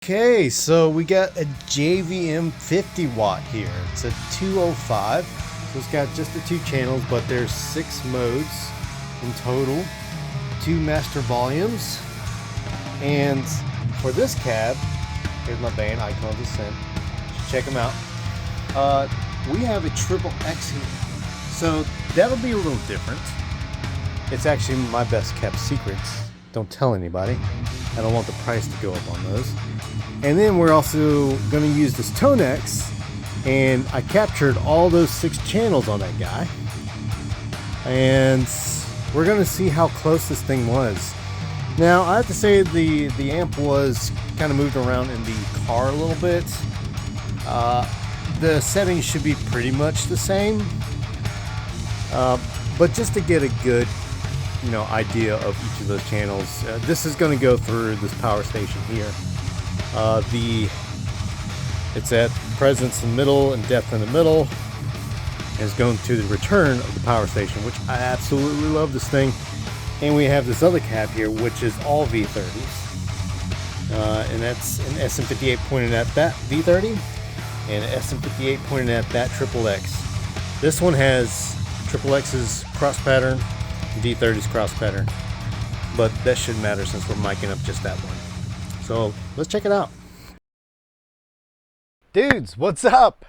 Okay, so we got a JVM 50 watt here. It's a 205. So it's got just the two channels, but there's 6 modes in total, 2 master volumes. And for this cab, here's my band icon to send. Check them out. We have a triple X here. So that'll be a little different. It's actually my best kept secrets. Don't tell anybody. I don't want the price to go up on those. And then we're also going to use this Tonex, and I captured all those 6 channels on that guy. And we're going to see how close this thing was. Now, I have to say the amp was kind of moved around in the car a little bit. The settings should be pretty much the same. But just to get a good idea of each of those channels, this is going to go through this power station here. It's at presence in the middle and depth in the middle, and it's going to the return of the power station, which I absolutely love this thing. And we have this other cab here, which is all V30s, and that's an SM58 pointed at that V30 and an SM58 pointed at that triple X. This one has triple X's cross pattern, V30's cross pattern, but that shouldn't matter since we're miking up just that one. So let's check it out. Dudes, what's up?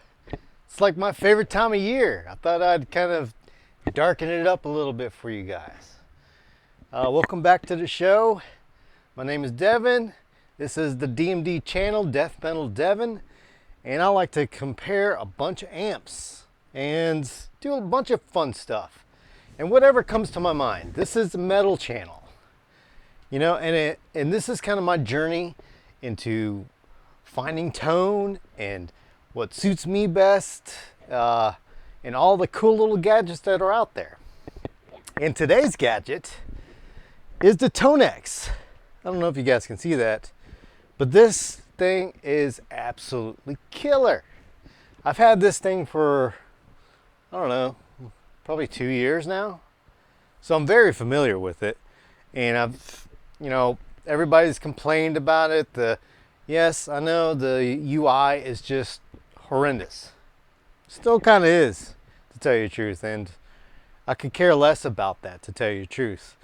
It's like my favorite time of year. I thought I'd kind of darken it up a little bit for you guys. Welcome back to the show. My name is Devin. This is the DMD channel, Death Metal Devin. And I like to compare a bunch of amps and do a bunch of fun stuff. And whatever comes to my mind. This is the metal channel. And this is kind of my journey into finding tone and what suits me best, and all the cool little gadgets that are out there. And today's gadget is the Tonex. I don't know if you guys can see that, but this thing is absolutely killer. I've had this thing for, I don't know, probably 2 years now. So I'm very familiar with it. And everybody's complained about it. Yes, I know the UI is just horrendous. Still kind of is, to tell you the truth. And I could care less about that, to tell you the truth.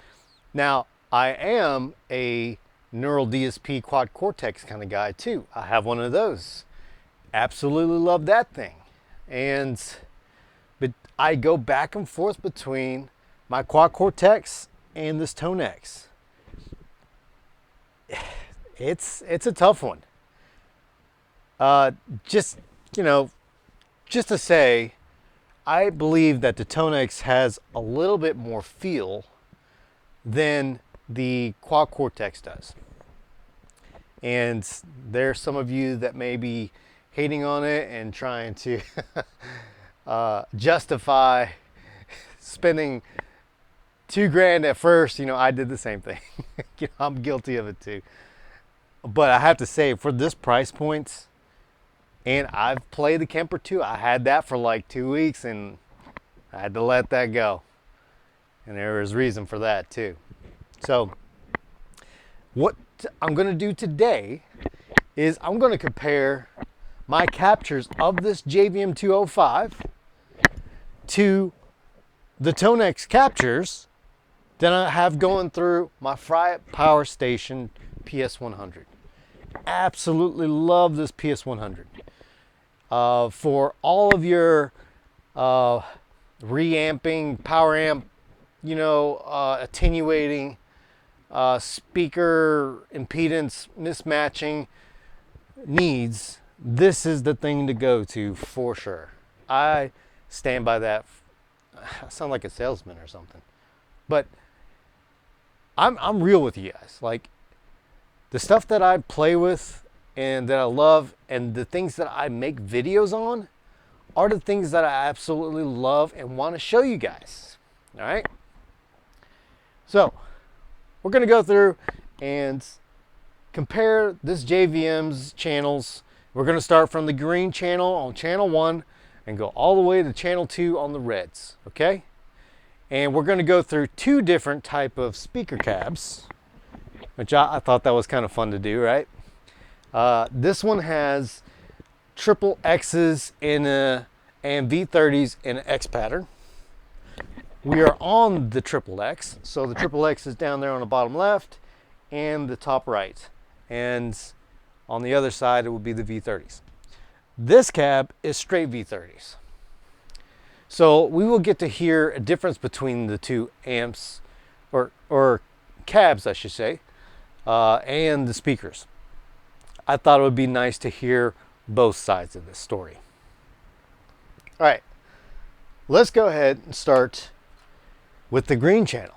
Now, I am a neural DSP quad cortex kind of guy too. I have one of those. Absolutely love that thing. But I go back and forth between my quad cortex and this Tonex. It's a tough one. Just to say, I believe that the Tonex has a little bit more feel than the quad cortex does. And there's some of you that may be hating on it and trying to justify spending $2,000 at first. I did the same thing. I'm guilty of it too. But I have to say, for this price point, and I've played the Kemper too. I had that for like 2 weeks and I had to let that go. And there was reason for that too. So what I'm going to do today is I'm going to compare my captures of this JVM 205 to the Tonex captures that I have going through my Fry Power Station PS100. Absolutely love this PS100. For all of your reamping, power amp, attenuating, speaker impedance mismatching needs, this is the thing to go to for sure. I stand by that. I sound like a salesman or something, but I'm real with you guys. Like, the stuff that I play with and that I love and the things that I make videos on are the things that I absolutely love and want to show you guys. All right. So we're going to go through and compare this JVM's channels. We're going to start from the green channel on channel 1 and go all the way to channel 2 on the reds. Okay. And we're going to go through 2 different type of speaker cabs, which I thought that was kind of fun to do, right? This one has triple X's and V30s in an X pattern. We are on the triple X, so the triple X is down there on the bottom left and the top right, and on the other side it will be the V30s. This cab is straight V30s. So we will get to hear a difference between the two amps, or cabs I should say, and the speakers. I thought it would be nice to hear both sides of this story. All right, let's go ahead and start with the green channel.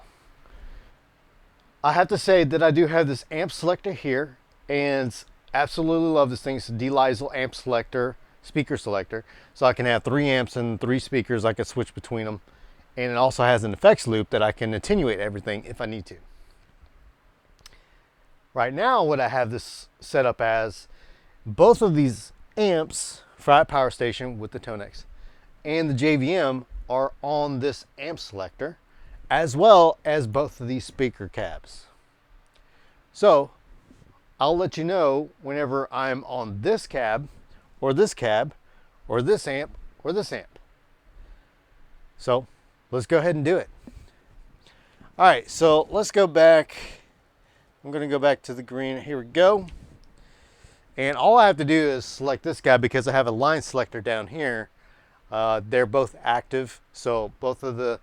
I have to say that I do have this amp selector here, and absolutely love this thing. It's a D-Liesel amp selector, speaker selector, so I can have 3 amps and 3 speakers. I can switch between them, and it also has an effects loop that I can attenuate everything if I need to. Right now what I have this set up as, both of these amps, Frat Power Station with the Tonex and the JVM, are on this amp selector, as well as both of these speaker cabs. So I'll let you know whenever I'm on this cab, or this cab, or this amp, or this amp. So let's go ahead and do it. All right, so let's go back. I'm going to go back to the green. Here we go. And all I have to do is select this guy because I have a line selector down here. They're both active, so both of the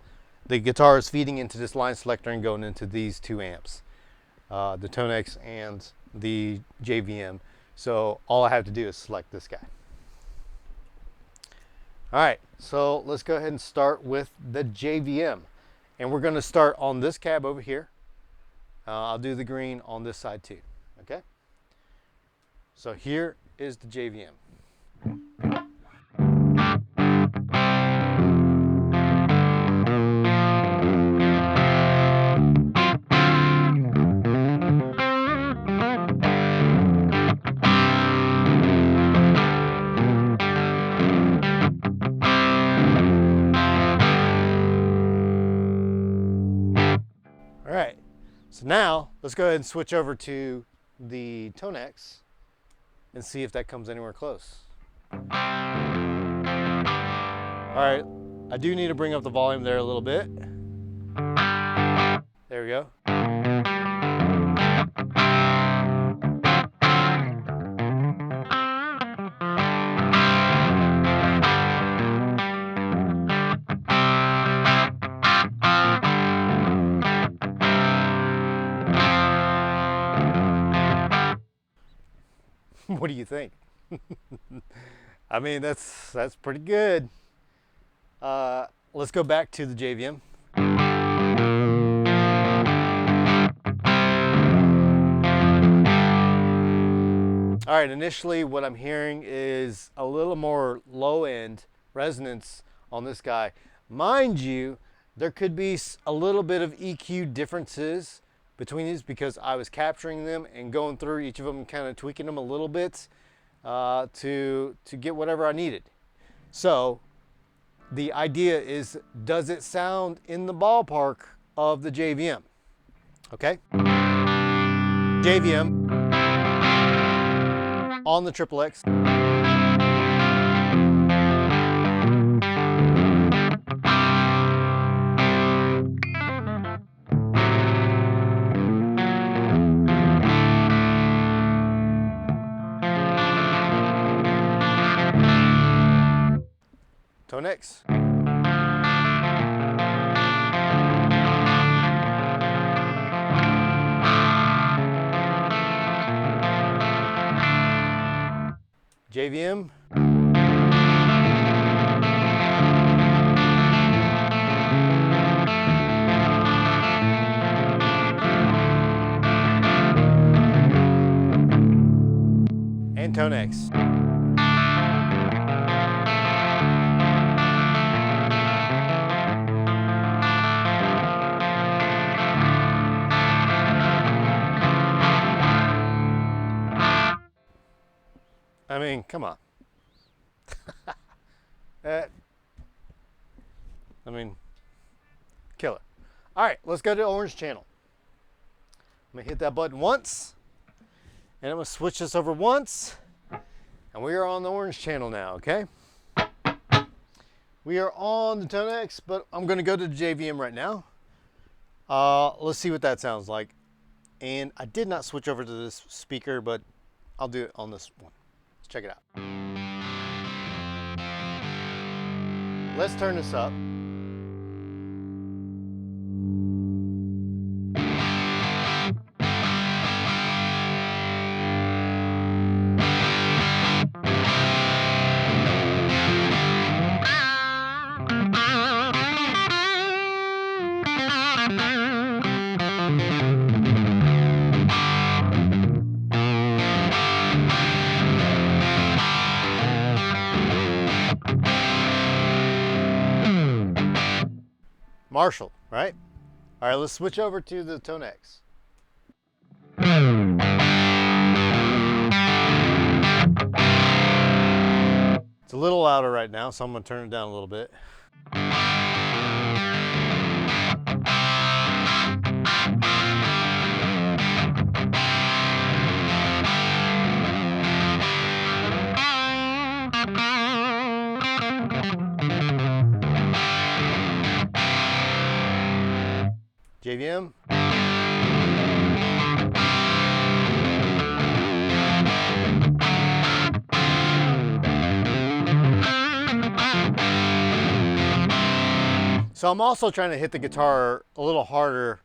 guitar is feeding into this line selector and going into these 2 amps, the Tonex and the JVM. So all I have to do is select this guy. All right, so let's go ahead and start with the JVM. And we're going to start on this cab over here. I'll do the green on this side too, okay? So here is the JVM. All right, so now let's go ahead and switch over to the Tonex and see if that comes anywhere close. All right, I do need to bring up the volume there a little bit. There we go. What do you think? I mean, that's pretty good. Let's go back to the JVM. All right, initially what I'm hearing is a little more low-end resonance on this guy. Mind you, there could be a little bit of EQ differences between these because I was capturing them and going through each of them and kind of tweaking them a little bit to get whatever I needed. So the idea is, does it sound in the ballpark of the JVM? Okay. JVM on the triple X. Tonex. JVM. And Tonex. I mean, come on. I mean, kill it. All right, let's go to orange channel. I'm gonna hit that button once, And I'm gonna switch this over once, and we are on the orange channel now, okay? We are on the Tonex, but I'm gonna go to the JVM right now. Let's see what that sounds like. And I did not switch over to this speaker, but I'll do it on this one. Let's check it out. Let's turn this up. Marshall, right? All right, let's switch over to the Tonex. It's a little louder right now, so I'm gonna turn it down a little bit. JVM. So I'm also trying to hit the guitar a little harder,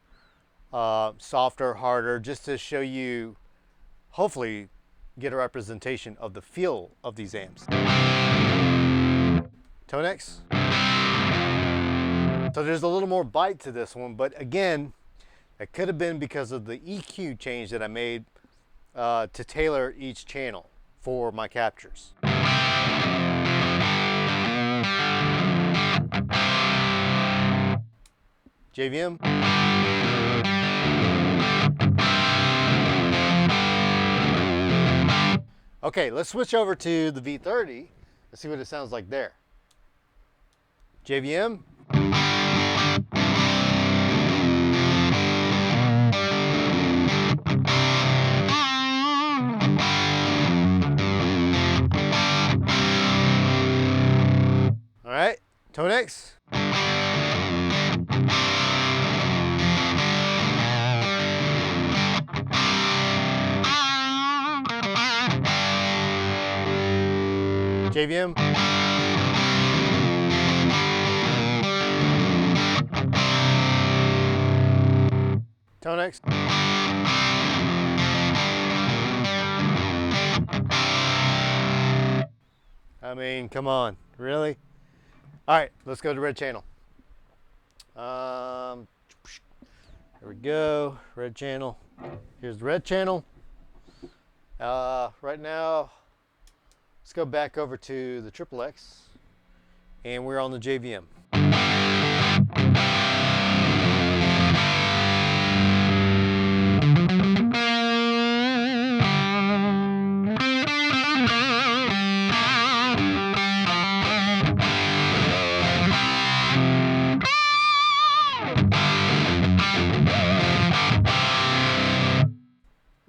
softer, harder, just to show you, hopefully, get a representation of the feel of these amps. Tonex. So there's a little more bite to this one, but again, it could have been because of the EQ change that I made to tailor each channel for my captures. JVM. Okay, let's switch over to the V30. Let's see what it sounds like there. JVM. All right, Tonex. JVM. Tonex. I mean, come on, really? All right, let's go to red channel. There we go, red channel. Here's the red channel. Right now, let's go back over to the XXX, and we're on the JVM.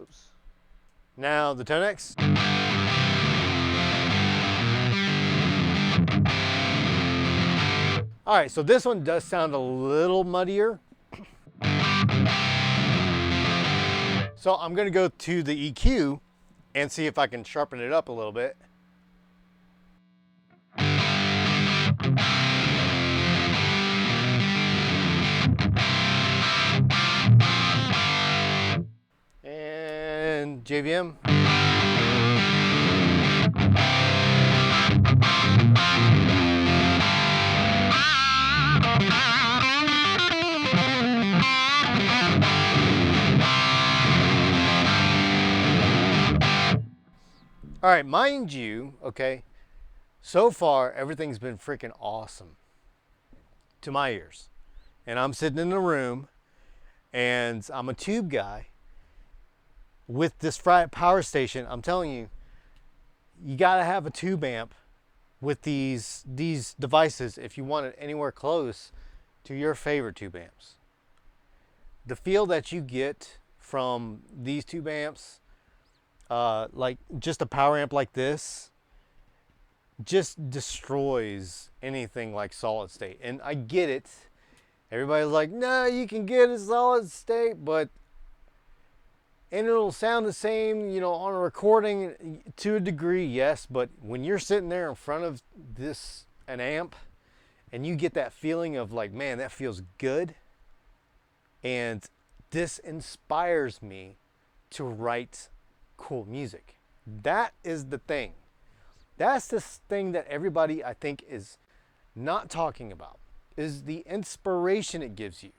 Oops. Now the Tonex. All right, so this one does sound a little muddier. So I'm gonna go to the EQ and see if I can sharpen it up a little bit. And JVM. All right, mind you, okay, so far everything's been freaking awesome to my ears. And I'm sitting in the room and I'm a tube guy. With this power station, I'm telling you, you gotta have a tube amp with these devices if you want it anywhere close to your favorite tube amps. The feel that you get from these tube amps like just a power amp like this just destroys anything like solid state. And I get it. Everybody's like, no, you can get a solid state, but and it'll sound the same, you know, on a recording to a degree, yes, but when you're sitting there in front of an amp and you get that feeling of like, man, that feels good, and this inspires me to write cool music. That is the thing. That's the thing that everybody, I think, is not talking about, is the inspiration it gives you.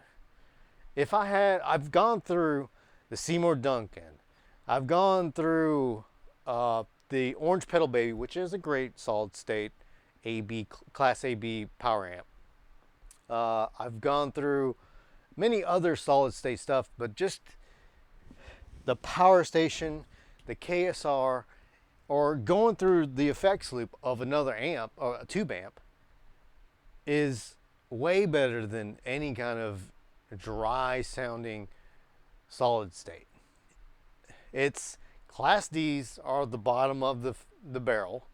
I've gone through the Seymour Duncan. I've gone through the Orange Pedal Baby, which is a great solid state AB, Class AB power amp. I've gone through many other solid state stuff, but just the Power Station, the KSR, or going through the effects loop of another amp, or a tube amp, is way better than any kind of dry sounding solid state. It's Class D's are the bottom of the barrel,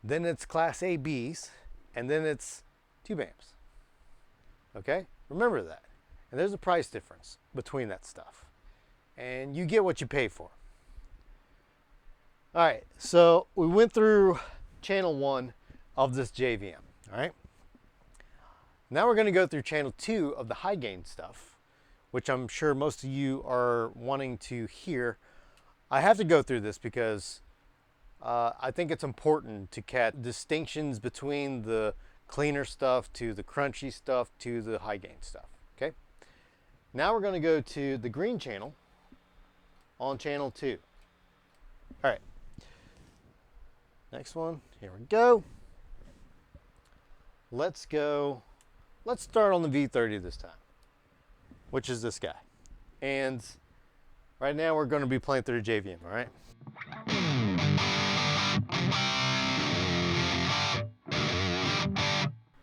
then it's Class ABs, and then it's tube amps. Okay? Remember that. And there's a price difference between that stuff. And you get what you pay for. All right, so we went through channel 1 of this JVM, all right? Now we're gonna go through channel 2 of the high gain stuff, which I'm sure most of you are wanting to hear. I have to go through this because I think it's important to catch distinctions between the cleaner stuff to the crunchy stuff to the high gain stuff, okay? Now we're gonna go to the green channel on channel 2. All right, next one, here we go. Let's start on the V30 this time, which is this guy. And right now we're gonna be playing through the JVM, all right?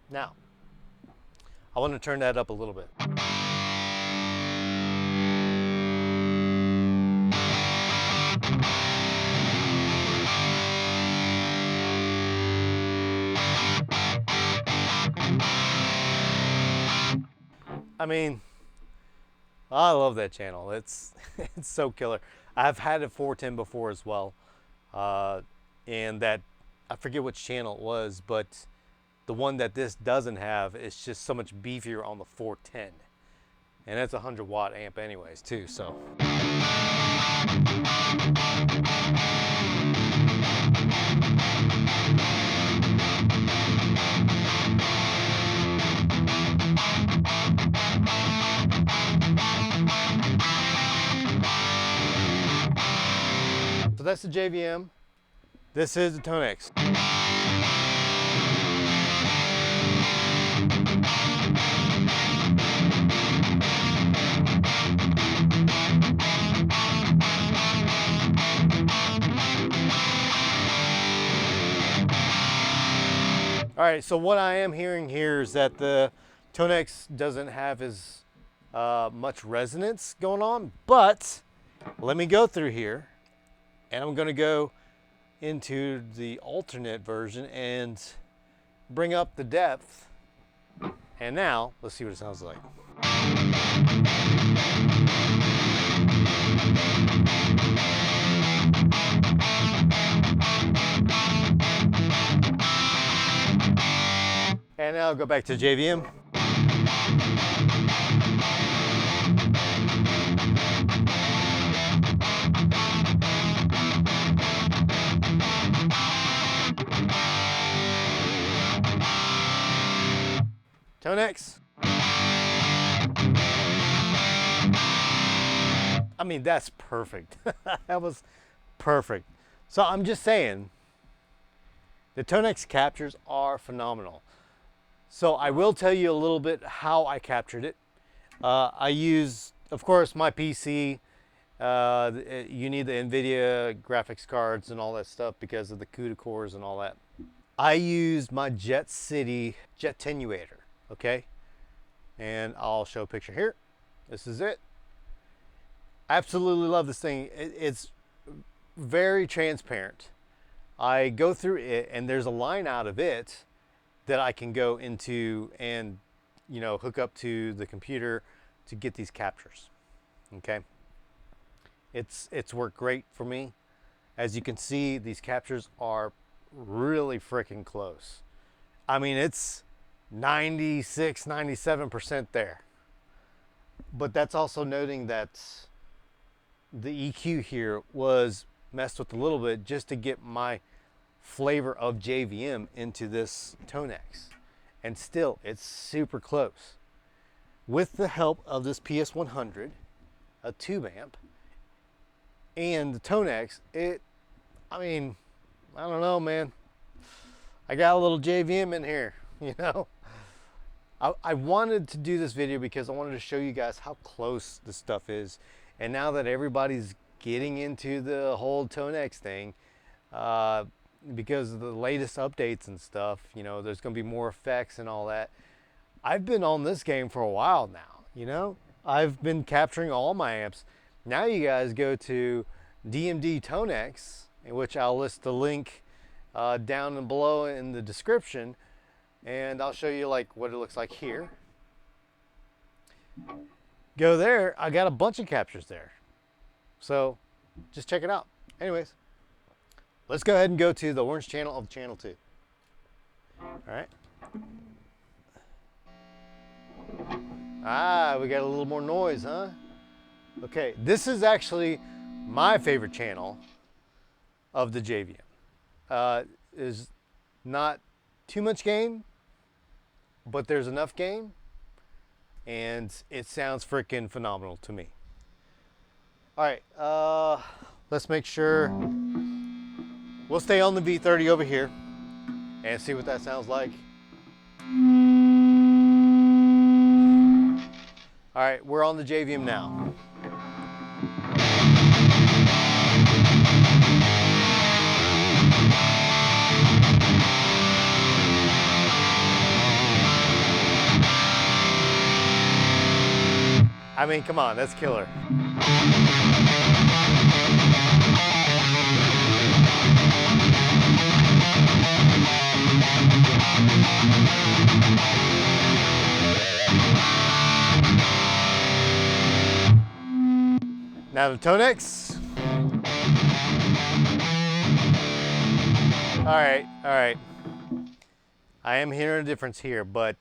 Now, I want to turn that up a little bit. I mean, I love that channel. It's it's so killer. I've had a 410 before as well, and that, I forget which channel it was, but the one that this doesn't have is just so much beefier on the 410, and that's a 100-watt amp anyways too. So. So that's the JVM. This is the Tonex. All right, so what I am hearing here is that the Tonex doesn't have as much resonance going on, but let me go through here, and I'm gonna go into the alternate version and bring up the depth. And now, let's see what it sounds like. And now I'll go back to JVM. Tonex. I mean, that's perfect. That was perfect. So I'm just saying, the Tonex captures are phenomenal. So I will tell you a little bit how I captured it. I use, of course, my PC. You need the NVIDIA graphics cards and all that stuff because of the CUDA cores and all that. I used my Jet City jet attenuator, okay? And I'll show a picture here. This is it. Absolutely love this thing. It's very transparent. I go through it and there's a line out of it that I can go into and, you know, hook up to the computer to get these captures. Okay. It's worked great for me. As you can see, these captures are really freaking close. I mean, it's 96, 97% there. But that's also noting that the EQ here was messed with a little bit just to get my flavor of JVM into this Tonex. And still, it's super close. With the help of this PS100, a tube amp, and the Tonex, I mean, I don't know, man. I got a little JVM in here, you know? I wanted to do this video because I wanted to show you guys how close this stuff is. And now that everybody's getting into the whole Tonex thing, because of the latest updates and stuff, you know, there's going to be more effects and all that. I've been on this game for a while now, you know? I've been capturing all my amps. Now you guys go to DMD Tonex, in which I'll list the link down and below in the description, and I'll show you like what it looks like here. Go there, I got a bunch of captures there. So just check it out. Anyways, let's go ahead and go to the orange channel of channel 2. All right. Ah, we got a little more noise, huh? Okay, this is actually my favorite channel of the JVM. Is not too much gain, but there's enough gain, and it sounds freaking phenomenal to me. All right, let's make sure. We'll stay on the V30 over here and see what that sounds like. All right, we're on the JVM now. I mean, come on, that's killer. Now the Tonex. All right. I am hearing a difference here, but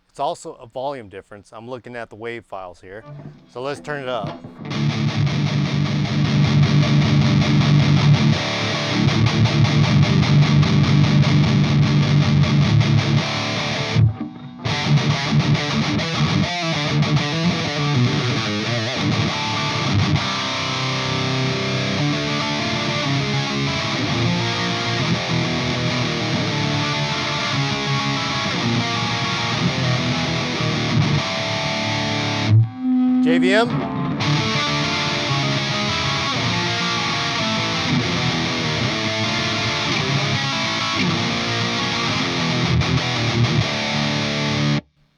it's also a volume difference. I'm looking at the wave files here. So let's turn it up. JVM.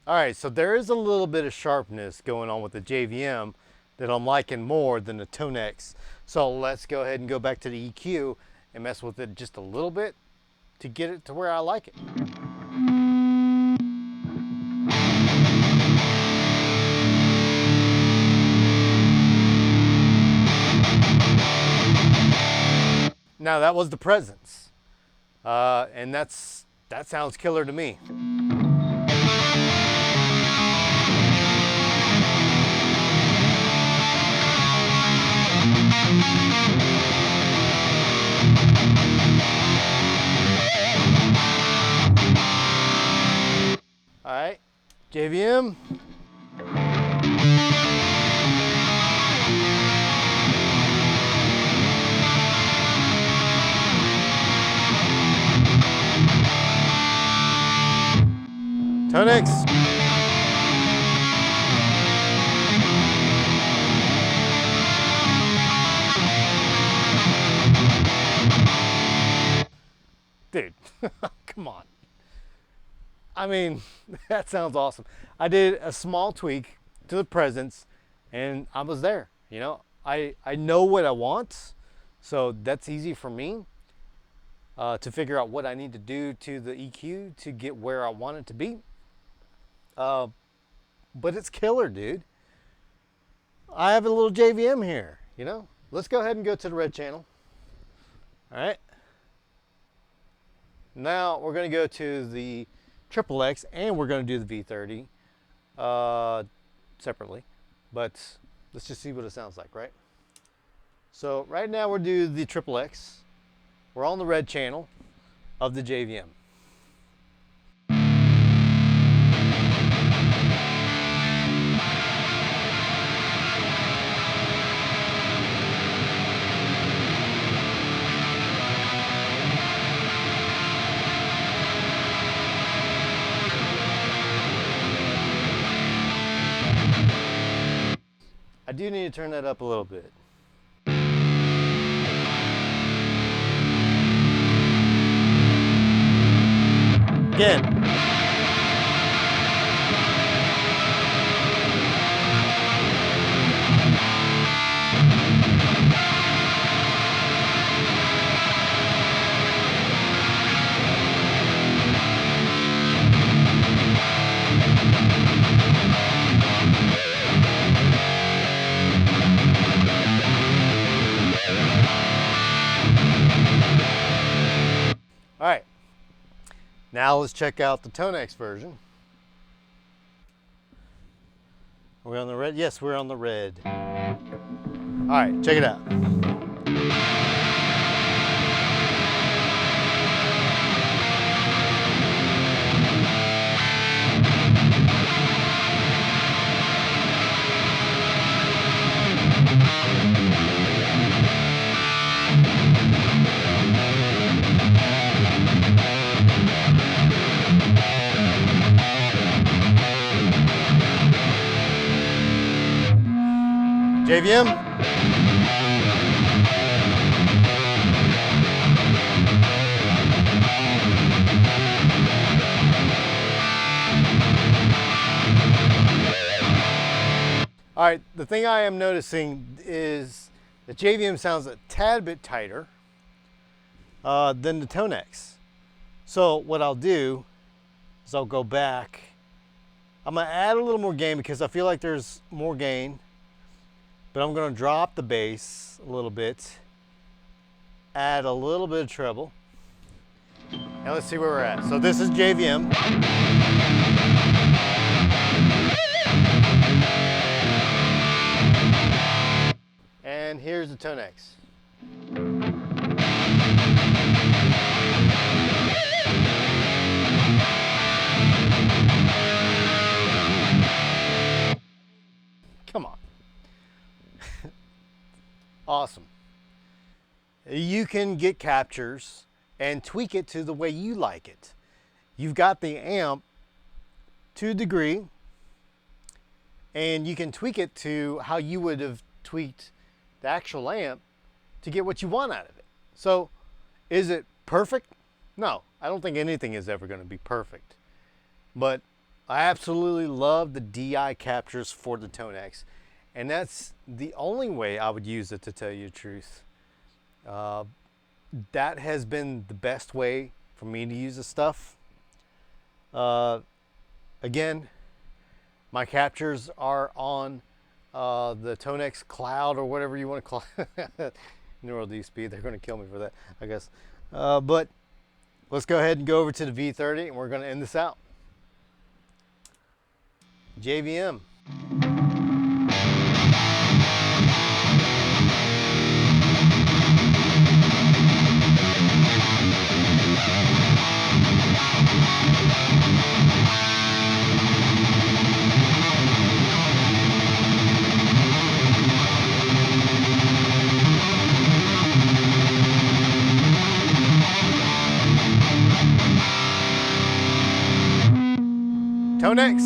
All right, so there is a little bit of sharpness going on with the JVM that I'm liking more than the Tonex. So let's go ahead and go back to the EQ and mess with it just a little bit to get it to where I like it. Now that was the Presence, and that sounds killer to me. All right, JVM. Tonex. Dude, come on. I mean, that sounds awesome. I did a small tweak to the Presence and I was there. You know, I know what I want. So that's easy for me to figure out what I need to do to the EQ to get where I want it to be. But it's killer, dude. I have a little JVM here, you know? Let's go ahead and go to the red channel. All right. Now we're going to go to the XXX and we're going to do the V30 separately. But let's just see what it sounds like, right? So right now we're doing the XXX. We're on the red channel of the JVM. I do need to turn that up a little bit. Again. All right, now let's check out the Tonex version. Are we on the red? Yes, we're on the red. All right, check it out. JVM. All right, the thing I am noticing is the JVM sounds a tad bit tighter than the Tonex. So what I'll do is I'll go back. I'm gonna add a little more gain because I feel like there's more gain. But I'm going to drop the bass a little bit, add a little bit of treble, and let's see where we're at. So this is JVM. And here's the Tonex. Come on. Awesome. You can get captures and tweak it to the way you like it. You've got the amp to a degree, and you can tweak it to how you would have tweaked the actual amp to get what you want out of it. So, is it perfect? No, I don't think anything is ever going to be perfect. But I absolutely love the DI captures for the Tonex. And that's the only way I would use it, to tell you the truth. That has been the best way for me to use the stuff. Again, my captures are on the Tonex Cloud, or whatever you want to call it. Neural DSP, they're going to kill me for that, I guess. But let's go ahead and go over to the V30, and we're going to end this out. JVM. Tonex.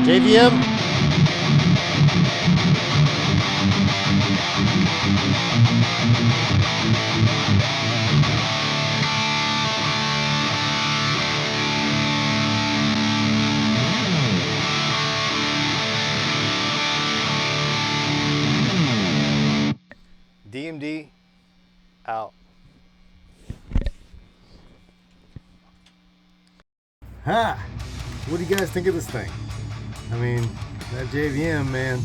JVM. DMD out. Ha! What do you guys think of this thing? I mean, that JVM, man,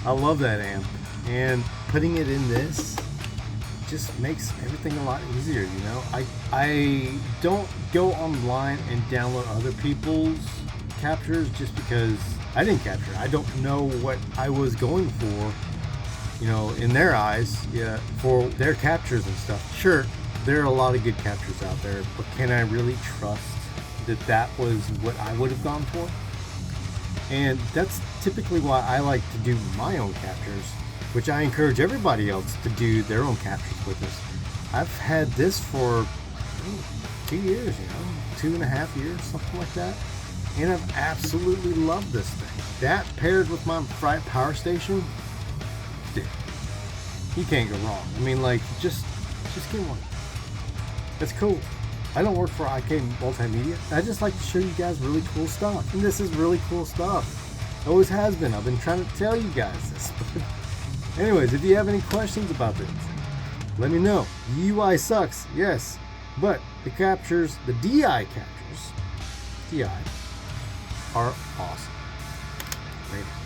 I love that amp. And putting it in this just makes everything a lot easier, you know? I don't go online and download other people's captures just because I didn't capture. I don't know what I was going for, you know, in their eyes, yeah, for their captures and stuff. Sure, there are a lot of good captures out there, but can I really trust that that was what I would have gone for? And that's typically why I like to do my own captures, which I encourage everybody else to do their own captures with us. I've had this for 2 years, you know, 2.5 years, something like that. And I've absolutely loved this thing. That paired with my Fright Power Station, dude, you can't go wrong. I mean, like, just get one. That's cool. I don't work for IK Multimedia. I just like to show you guys really cool stuff. And this is really cool stuff. It always has been. I've been trying to tell you guys this. But anyways, if you have any questions about this, let me know. The UI sucks, yes. But the captures, the DI captures, DI, are awesome. Later.